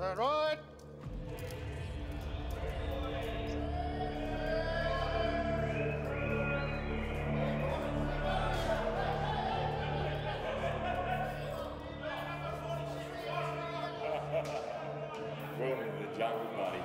that right? Welcome to the jungle, buddy.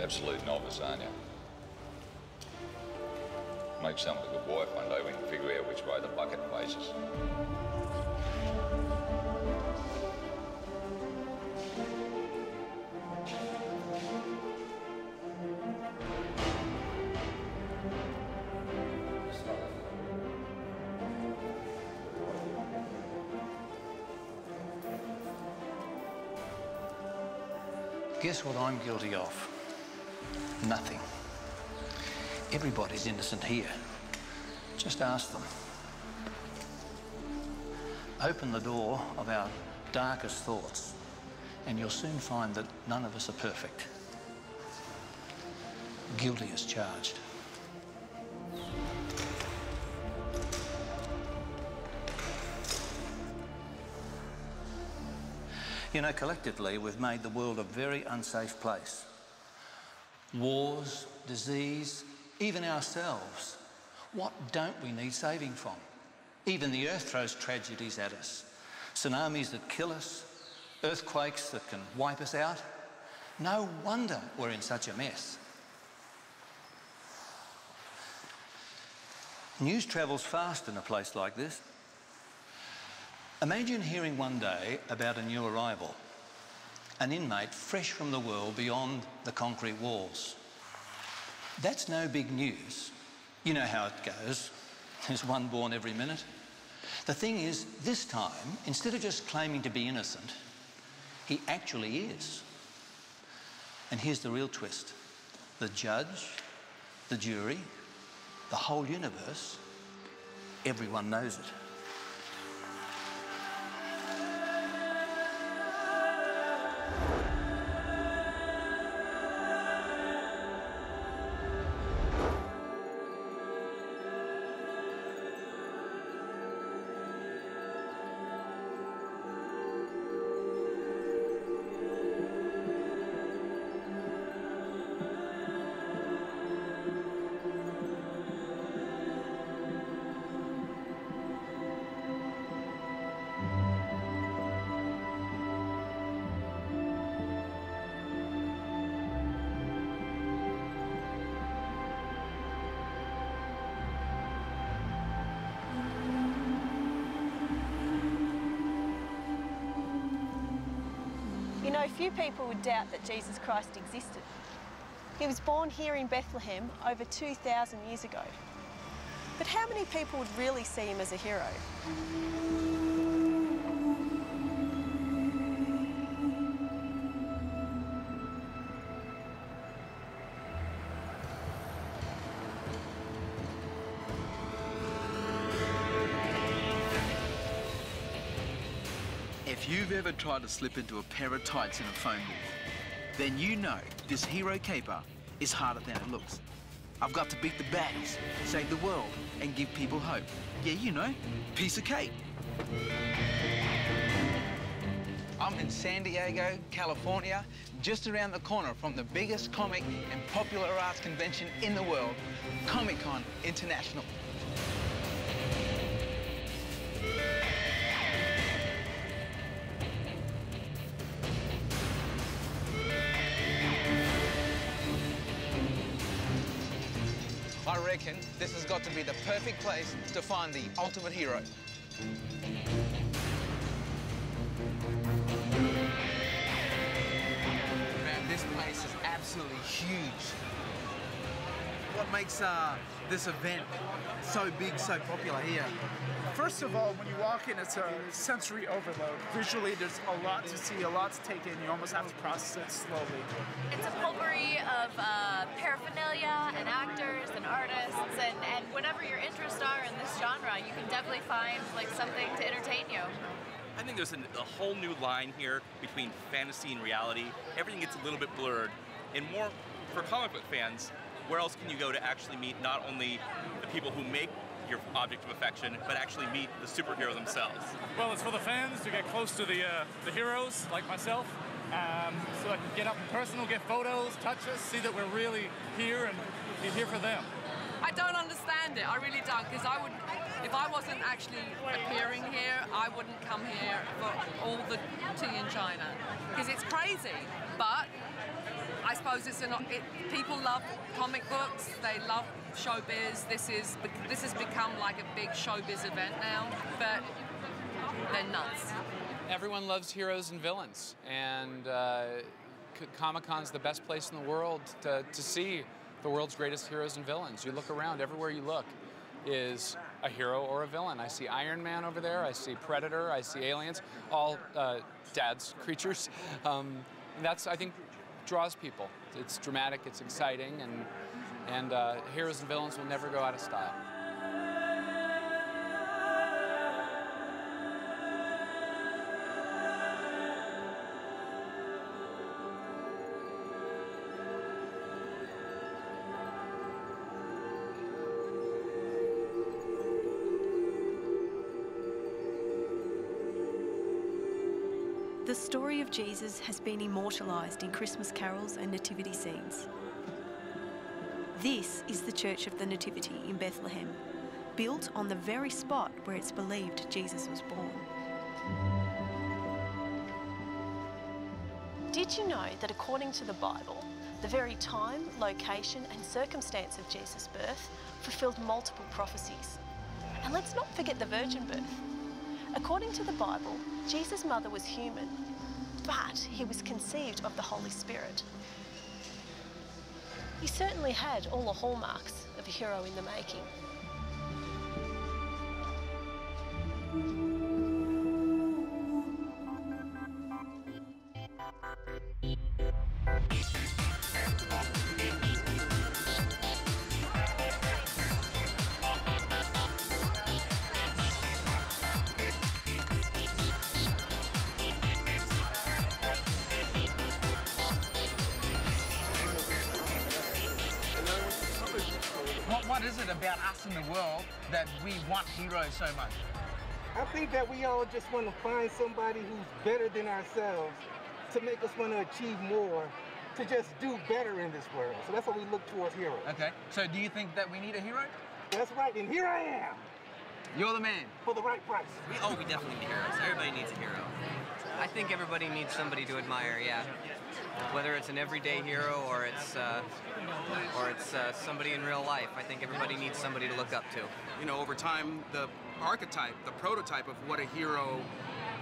Absolute novice, aren't you? Make someone a good wife one day when you figure out which way the bucket faces. Guess what I'm guilty of? Nothing. Everybody's innocent here. Just ask them. Open the door of our darkest thoughts, and you'll soon find that none of us are perfect. Guilty as charged. You know, collectively, we've made the world a very unsafe place. Wars, disease, even ourselves. What don't we need saving from? Even the earth throws tragedies at us. Tsunamis that kill us, earthquakes that can wipe us out. No wonder we're in such a mess. News travels fast in a place like this. Imagine hearing one day about a new arrival, an inmate fresh from the world beyond the concrete walls. That's no big news. You know how it goes. There's one born every minute. The thing is, this time, instead of just claiming to be innocent, he actually is. And here's the real twist. The judge, the jury, the whole universe, everyone knows it. You know, few people would doubt that Jesus Christ existed. He was born here in Bethlehem over 2,000 years ago. But how many people would really see him as a hero? If you've ever tried to slip into a pair of tights in a phone booth, then you know this hero caper is harder than it looks. I've got to beat the baddies, save the world, and give people hope. Yeah, you know, piece of cake. I'm in San Diego, California, just around the corner from the biggest comic and popular arts convention in the world, Comic-Con International. I reckon this has got to be the perfect place to find the ultimate hero. Man, this place is absolutely huge. What makes this event so big, so popular here? First of all, when you walk in, it's a sensory overload. Visually, there's a lot to see, a lot to take in. You almost have to process it slowly. It's a potpourri of paraphernalia and actors and artists, and whatever your interests are in this genre, you can definitely find like something to entertain you. I think there's a whole new line here between fantasy and reality. Everything gets a little bit blurred. And more for comic book fans, where else can you go to actually meet not only the people who make your object of affection, but actually meet the superhero themselves? Well, it's for the fans to get close to the heroes, like myself, so I can get up and personal, get photos, touch us, see that we're really here and be here for them. I don't understand it, I really don't, because if I wasn't actually appearing here, I wouldn't come here for all the tea in China, because it's crazy, but I suppose people love comic books, they love showbiz. This has become like a big showbiz event now, but they're nuts. Everyone loves heroes and villains, and Comic-Con's the best place in the world to see the world's greatest heroes and villains. You look around, everywhere you look is a hero or a villain. I see Iron Man over there, I see Predator, I see aliens, all Dad's creatures. And that's, I think, draws people. It's dramatic, it's exciting, and heroes and villains will never go out of style. The story of Jesus has been immortalised in Christmas carols and nativity scenes. This is the Church of the Nativity in Bethlehem, built on the very spot where it's believed Jesus was born. Did you know that according to the Bible, the very time, location and circumstance of Jesus' birth fulfilled multiple prophecies? And let's not forget the virgin birth. According to the Bible, Jesus' mother was human, but he was conceived of the Holy Spirit. He certainly had all the hallmarks of a hero in the making. What is it about us in the world that we want heroes so much? I think that we all just want to find somebody who's better than ourselves to make us want to achieve more, to just do better in this world. So that's what we look towards heroes. Okay, so do you think that we need a hero? That's right, and here I am. You're the man. For the right price. We definitely need heroes. Everybody needs a hero. I think everybody needs somebody to admire, yeah. Whether it's an everyday hero or it's somebody in real life, I think everybody needs somebody to look up to. You know, over time, the archetype, the prototype of what a hero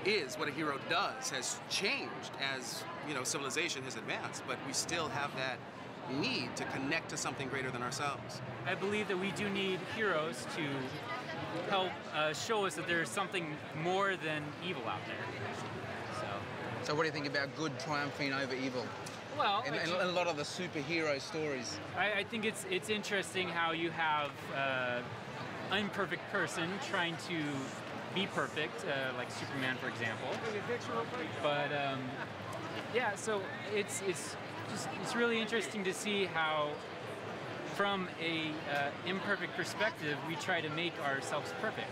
is, what a hero does, has changed as, you know, civilization has advanced, but we still have that need to connect to something greater than ourselves. I believe that we do need heroes to help show us that there's something more than evil out there. So what do you think about good triumphing over evil? Well, and a lot of the superhero stories. I think it's interesting how you have an imperfect person trying to be perfect, like Superman, for example. But yeah, so it's really interesting to see how from a imperfect perspective, we try to make ourselves perfect,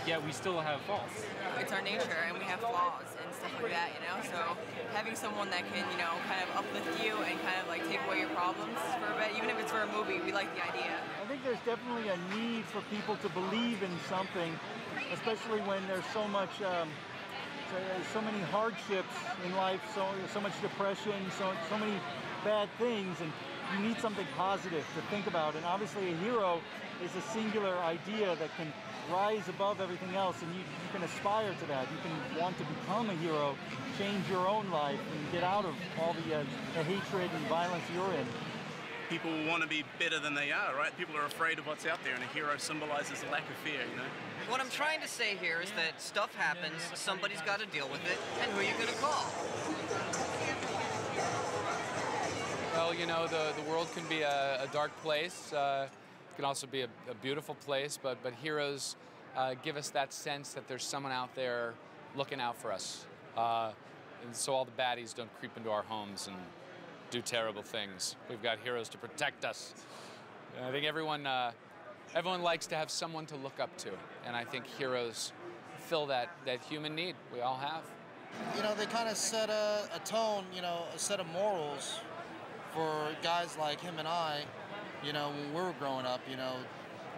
yet we still have faults. It's our nature, and we have flaws and stuff like that, you know? So having someone that can, you know, kind of uplift you and kind of like take away your problems for a bit, even if it's for a movie, we like the idea. I think there's definitely a need for people to believe in something, especially when there's so much, so many hardships in life, so much depression, so many bad things, and you need something positive to think about. And obviously a hero is a singular idea that can rise above everything else, and you can aspire to that. You can want to become a hero, change your own life, and get out of all the hatred and violence you're in. People want to be better than they are, right? People are afraid of what's out there, and a hero symbolizes a lack of fear, you know? What I'm trying to say here is that stuff happens, somebody's got to deal with it, and who are you going to call? Well, you know, the world can be a dark place. It can also be a beautiful place, but heroes give us that sense that there's someone out there looking out for us. And so all the baddies don't creep into our homes and do terrible things. We've got heroes to protect us. And I think everyone likes to have someone to look up to, and I think heroes fill that human need we all have. You know, they kind of set a tone, you know, a set of morals for guys like him and I, you know, when we were growing up, you know,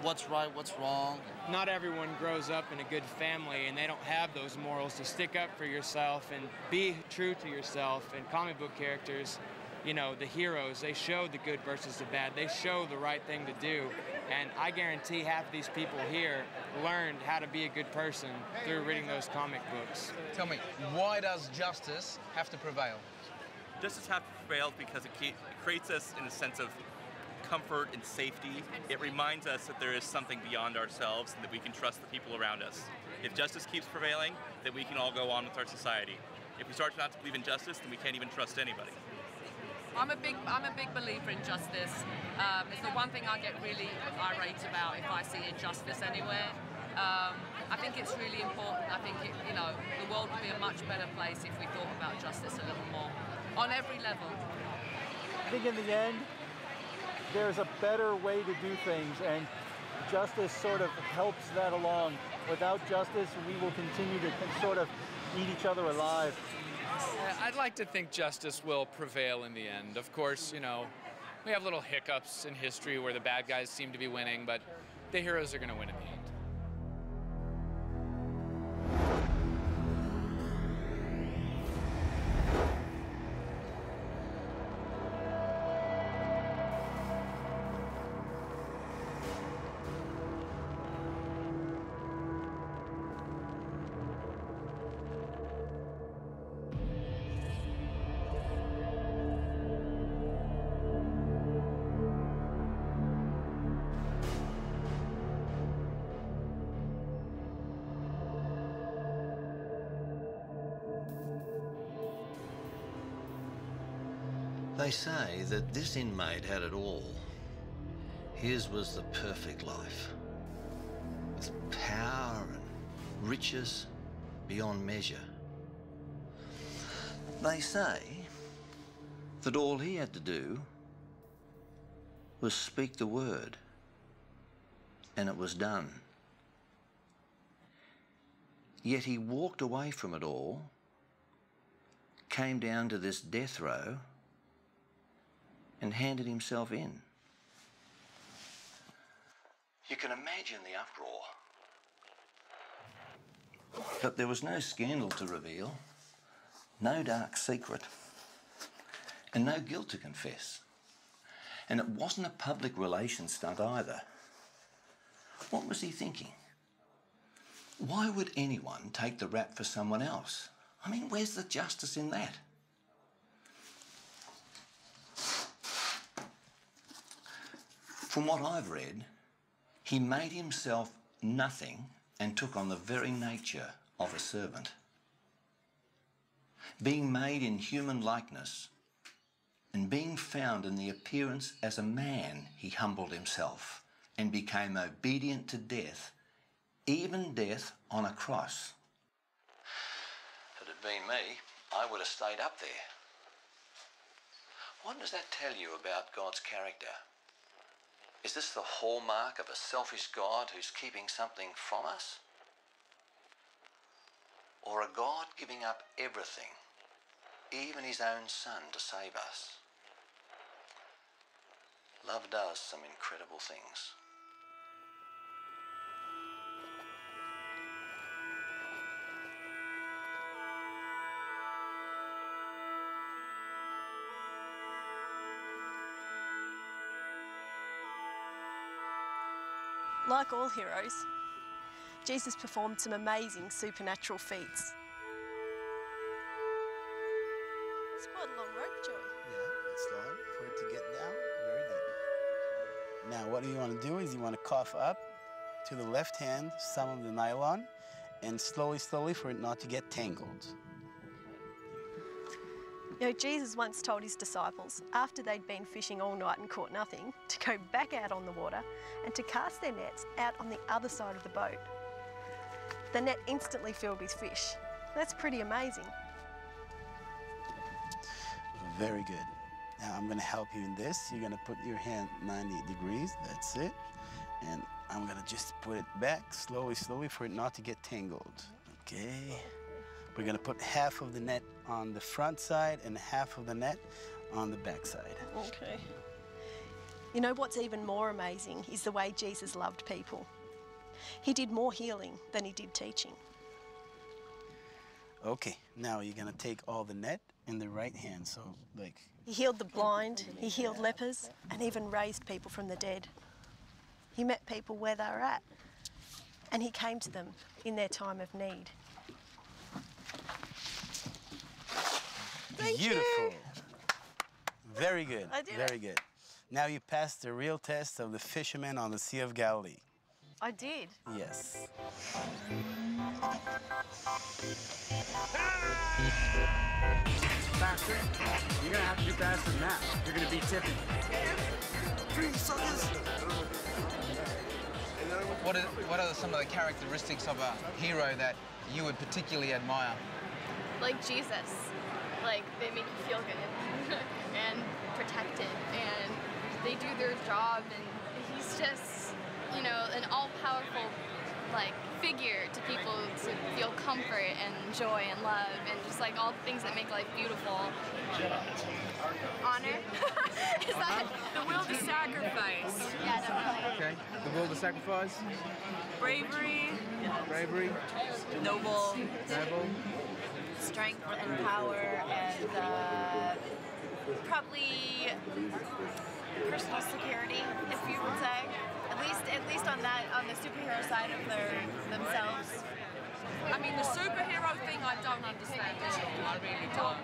what's right, what's wrong. Not everyone grows up in a good family, and they don't have those morals to stick up for yourself and be true to yourself. And comic book characters, you know, the heroes, they show the good versus the bad. They show the right thing to do. And I guarantee half of these people here learned how to be a good person through reading those comic books. Tell me, why does justice have to prevail? Justice has to prevail because it creates us in a sense of comfort and safety. It reminds us that there is something beyond ourselves and that we can trust the people around us. If justice keeps prevailing, then we can all go on with our society. If we start not to believe in justice, then we can't even trust anybody. I'm a big believer in justice. It's the one thing I get really irate about if I see injustice anywhere. I think it's really important. I think you know, the world would be a much better place if we thought about justice a little more on every level. I think in the end, there's a better way to do things, and justice sort of helps that along. Without justice, we will continue to sort of eat each other alive. I'd like to think justice will prevail in the end. Of course, you know, we have little hiccups in history where the bad guys seem to be winning, but the heroes are going to win in the end. They say that this inmate had it all. His was the perfect life, with power and riches beyond measure. They say that all he had to do was speak the word, and it was done. Yet he walked away from it all, came down to this death row, and handed himself in. You can imagine the uproar. But there was no scandal to reveal, no dark secret, and no guilt to confess. And it wasn't a public relations stunt either. What was he thinking? Why would anyone take the rap for someone else? I mean, where's the justice in that? From what I've read, he made himself nothing and took on the very nature of a servant. Being made in human likeness and being found in the appearance as a man, he humbled himself and became obedient to death, even death on a cross. If it had been me, I would have stayed up there. What does that tell you about God's character? Is this the hallmark of a selfish God who's keeping something from us? Or a God giving up everything, even his own son, to save us? Love does some incredible things. Like all heroes, Jesus performed some amazing supernatural feats. It's quite a long rope, Joey. Yeah, it's long for it to get down. Very good. Now what you want to do is you want to cough up to the left hand some of the nylon and slowly for it not to get tangled. You know, Jesus once told his disciples, after they'd been fishing all night and caught nothing, to go back out on the water and to cast their nets out on the other side of the boat. The net instantly filled with fish. That's pretty amazing. Very good. Now I'm going to help you in this. You're going to put your hand 90 degrees. That's it. And I'm going to just put it back slowly for it not to get tangled. Okay. We're going to put half of the net on the front side and half of the net on the back side. Okay. You know what's even more amazing is the way Jesus loved people. He did more healing than he did teaching. Okay, now you're going to take all the net in the right hand, so like... He healed the blind, he healed lepers, and even raised people from the dead. He met people where they were at, and he came to them in their time of need. Beautiful. You. Very good. I did Very it. good. Now you passed the real test of the fisherman on the Sea of Galilee. I did. Yes. Faster. You're gonna have to do faster than that. You're gonna be tipping. Three suckers. What are some of the characteristics of a hero that you would particularly admire? Like Jesus. Like, they make you feel good and protected, and they do their job, and he's just, you know, an all-powerful, like, figure to people to feel comfort and joy and love and just, like, all the things that make life beautiful. Honor? Is that the will to sacrifice? Yeah, definitely. Okay. The will to sacrifice? Bravery. Bravery. Noble. Noble. Strength and power, and Probably personal security, if you would say. At least on the superhero side of themselves. I mean, the superhero thing I don't understand at all. I really don't.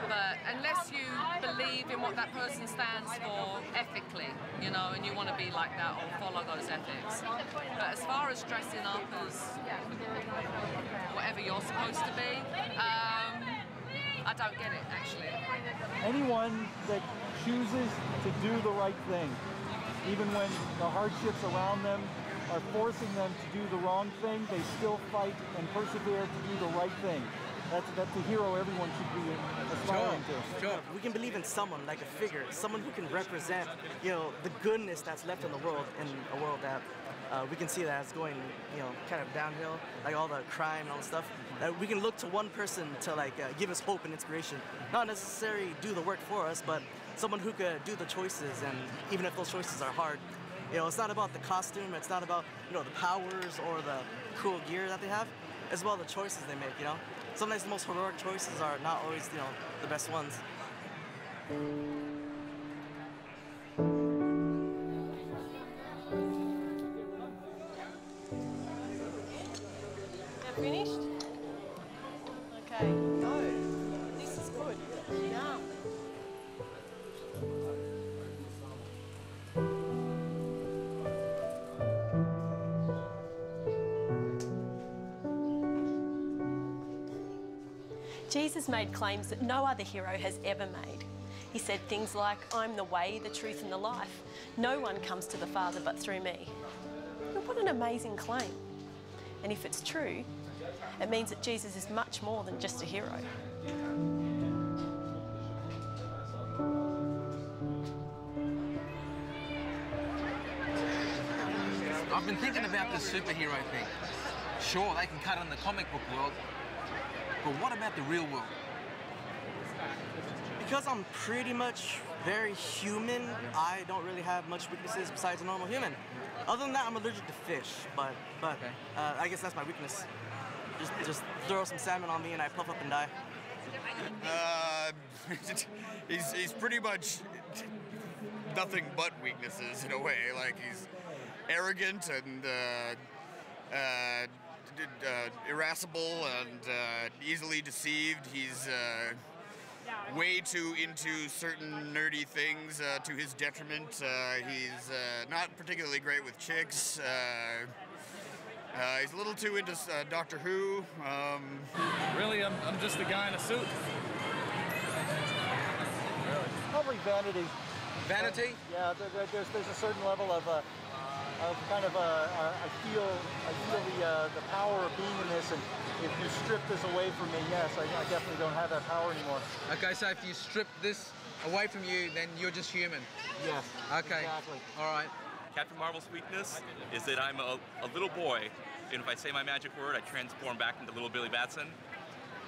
But unless you believe in what that person stands for ethically, you know, and you want to be like that or follow those ethics. But as far as dressing up as whatever you're supposed to be, I don't get it, actually. Anyone that chooses to do the right thing, even when the hardships around them are forcing them to do the wrong thing, they still fight and persevere to do the right thing. That's the hero everyone should be aspiring to. Sure. We can believe in someone, like a figure, someone who can represent, you know, the goodness that's left in the world, in a world that we can see that it's going, you know, kind of downhill, like all the crime and all the stuff. We can look to one person to like give us hope and inspiration. Not necessarily do the work for us, but someone who could do the choices, and even if those choices are hard. You know, it's not about the costume, it's not about, you know, the powers or the cool gear that they have. It's about the choices they make, you know? Sometimes the most heroic choices are not always, you know, the best ones. You're finished? Okay, go. This is good. Yum. Jesus made claims that no other hero has ever made. He said things like, "I'm the way, the truth, and the life. No one comes to the Father but through me." Well, what an amazing claim. And if it's true, it means that Jesus is much more than just a hero. I've been thinking about this superhero thing. Sure, they can cut in the comic book world, but what about the real world? Because I'm pretty much very human, I don't really have much weaknesses besides a normal human. Other than that, I'm allergic to fish, but I guess that's my weakness. Just throw some salmon on me and I puff up and die. He's pretty much nothing but weaknesses in a way. Like, he's arrogant and irascible and easily deceived. He's way too into certain nerdy things to his detriment. He's not particularly great with chicks. He's a little too into Doctor Who. Really, I'm just a guy in a suit. Probably vanity. Vanity? Yeah, there's a certain level of kind of I feel the power of being in this, and if you strip this away from me, yes, I definitely don't have that power anymore. Okay, so if you strip this away from you, then you're just human? Yes, okay. Exactly. All right. Captain Marvel's weakness is that I'm a little boy, and if I say my magic word, I transform back into little Billy Batson.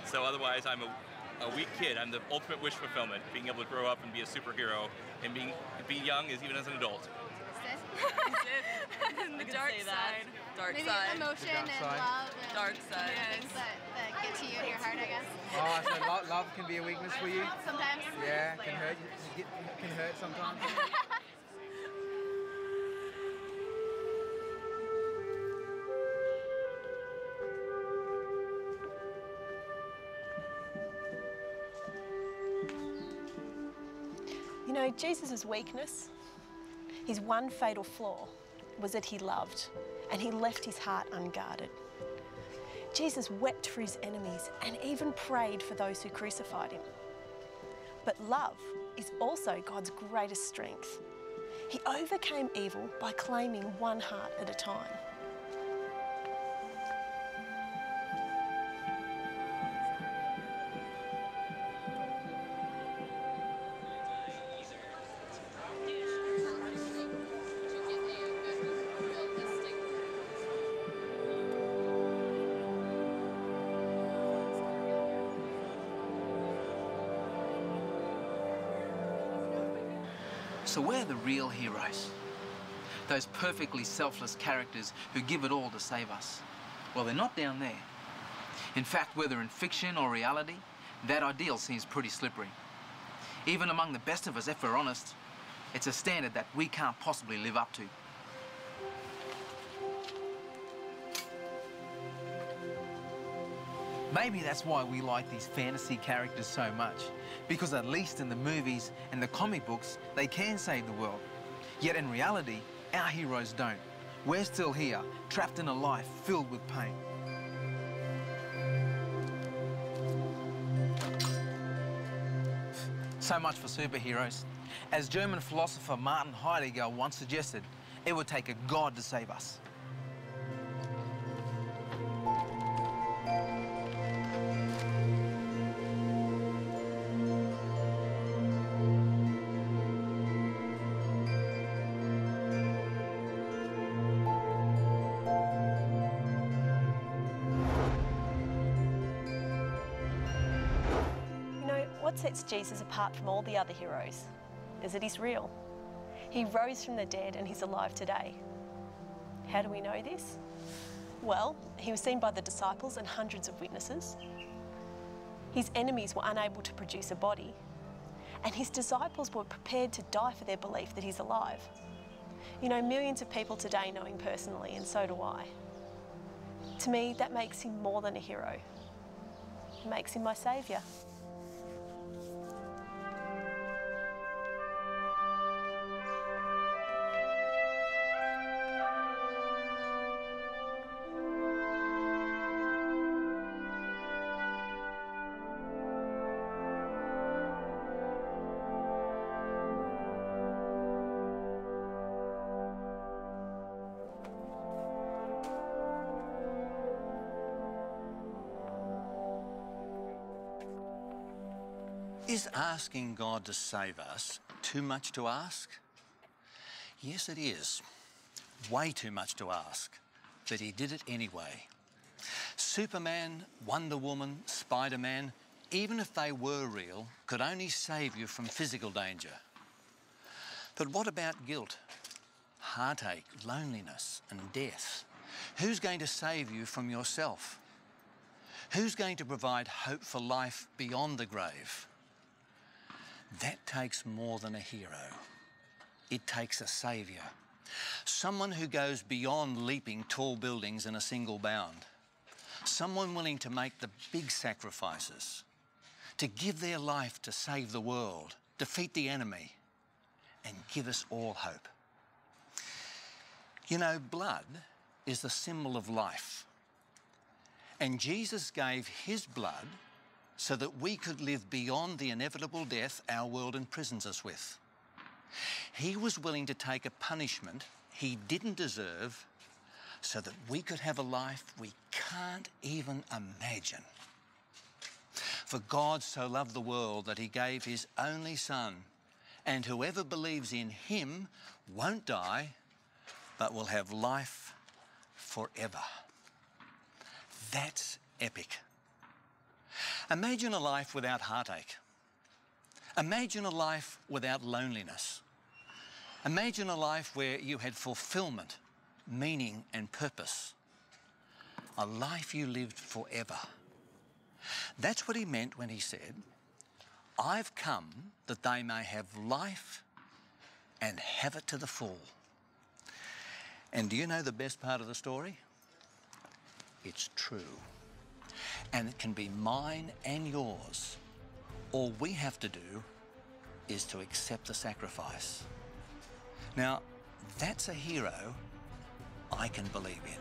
So otherwise, I'm a weak kid. I'm the ultimate wish fulfillment, being able to grow up and be a superhero, and be young as even as an adult. The dark side. Dark Maybe side. emotion and side. love and Dark side. things that get to you in your heart, I guess. Oh, so love can be a weakness for you? Sometimes. Yeah, can hurt. Can hurt sometimes. You know, Jesus' weakness, his one fatal flaw, was that he loved, and he left his heart unguarded. Jesus wept for his enemies and even prayed for those who crucified him. But love is also God's greatest strength. He overcame evil by claiming one heart at a time. So we're the real heroes. Those perfectly selfless characters who give it all to save us. Well, they're not down there. In fact, whether in fiction or reality, that ideal seems pretty slippery. Even among the best of us, if we're honest, it's a standard that we can't possibly live up to. Maybe that's why we like these fantasy characters so much, because at least in the movies and the comic books, they can save the world. Yet in reality, our heroes don't. We're still here, trapped in a life filled with pain. So much for superheroes. As German philosopher Martin Heidegger once suggested, it would take a god to save us. What sets Jesus apart from all the other heroes is that he's real. He rose from the dead and he's alive today. How do we know this? Well, he was seen by the disciples and hundreds of witnesses. His enemies were unable to produce a body, and his disciples were prepared to die for their belief that he's alive. You know, millions of people today know him personally, and so do I. To me, that makes him more than a hero. It makes him my saviour. Is asking God to save us too much to ask? Yes, it is. way too much to ask, but he did it anyway. Superman, Wonder Woman, Spider-Man, even if they were real, could only save you from physical danger. But what about guilt, heartache, loneliness, and death? Who's going to save you from yourself? Who's going to provide hope for life beyond the grave? That takes more than a hero. It takes a saviour. Someone who goes beyond leaping tall buildings in a single bound. Someone willing to make the big sacrifices, to give their life to save the world, defeat the enemy, and give us all hope. You know, blood is the symbol of life. And Jesus gave his blood so that we could live beyond the inevitable death our world imprisons us with. He was willing to take a punishment he didn't deserve so that we could have a life we can't even imagine. For God so loved the world that he gave his only Son, and whoever believes in him won't die, but will have life forever. That's epic. Imagine a life without heartache. Imagine a life without loneliness. Imagine a life where you had fulfillment, meaning and purpose. A life you lived forever. That's what he meant when he said, I've come that they may have life and have it to the full. And do you know the best part of the story? It's true. And it can be mine and yours. All we have to do is to accept the sacrifice. Now, that's a hero I can believe in.